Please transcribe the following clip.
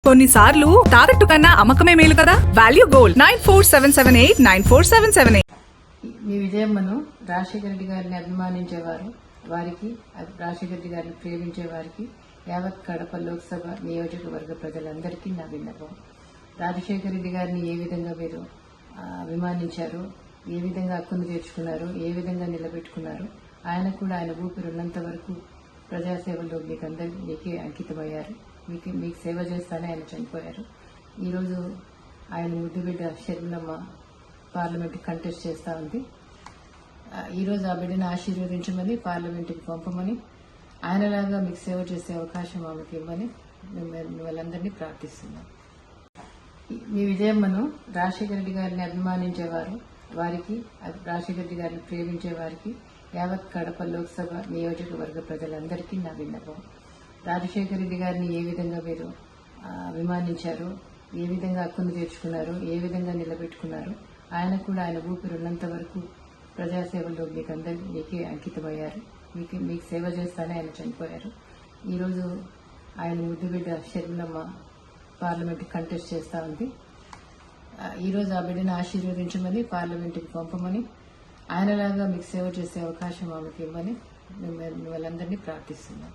కొన్నిసార్లు తాకట్టు కన్నా అమ్మకమే మేలు కదా. Value gold 9477894778. మీ విజయమ్మను రాజశేఖర రెడ్డి గారిని అభిమానించేవారు, వారికి రాజశేఖర రెడ్డి గారిని ప్రేమించే వారికి యావత్ కడప లోక్సభ నియోజకవర్గ ప్రజలందరికీ నా విన్నపం. రాజశేఖర రెడ్డి గారిని ఏ విధంగా మీరు అభిమానించారు, ఏ విధంగా హక్కును చేర్చుకున్నారు, ఏ విధంగా నిలబెట్టుకున్నారు, ఆయన కూడా ఆయన ఊపిరి ఉన్నంత వరకు ప్రజాసేవలో మీకే అంకితమయ్యారు. మీకు సేవ చేస్తానే ఆయన చనిపోయారు. ఈరోజు ఆయన ముద్దు బిడ్డ షర్మిలమ్మ పార్లమెంట్కి కంటెస్ట్ చేస్తూ ఉంది. ఈరోజు ఆ బిడ్డను ఆశీర్వదించమని, పార్లమెంట్కి పంపమని, ఆయనలాగా మీకు సేవ చేసే అవకాశం ఆమెకి ఇవ్వమని వాళ్ళందరినీ ప్రార్థిస్తున్నాం. మీ విజయమ్మను రాజశేఖర రెడ్డి గారిని అభిమానించేవారు, వారికి రాజశేఖర రెడ్డి గారిని ప్రేమించే వారికి యావత్ కడప లోక్సభ నియోజకవర్గ ప్రజలందరికీ నా విన్నపం. రాజశేఖర రెడ్డి గారిని ఏ విధంగా మీరు అభిమానించారు, ఏ విధంగా హక్కును చేర్చుకున్నారు, ఏ విధంగా నిలబెట్టుకున్నారు, ఆయన కూడా ఆయన ఊపిరి ఉన్నంత వరకు ప్రజాసేవలో మీకే అంకితమయ్యారు. మీకు సేవ చేస్తానే ఆయన చనిపోయారు. ఈరోజు ఆయన ముద్దు బిడ్డ షర్మిలమ్మ పార్లమెంట్కి కంటెస్ట్ చేస్తూ ఉంది. ఈరోజు ఆ బిడ్డను ఆశీర్వదించమని, పార్లమెంట్కి పంపమని, ఆయనలాగా మీకు సేవ చేసే అవకాశం ఆమెకి ఇవ్వమని వాళ్ళందరినీ ప్రార్థిస్తున్నాం.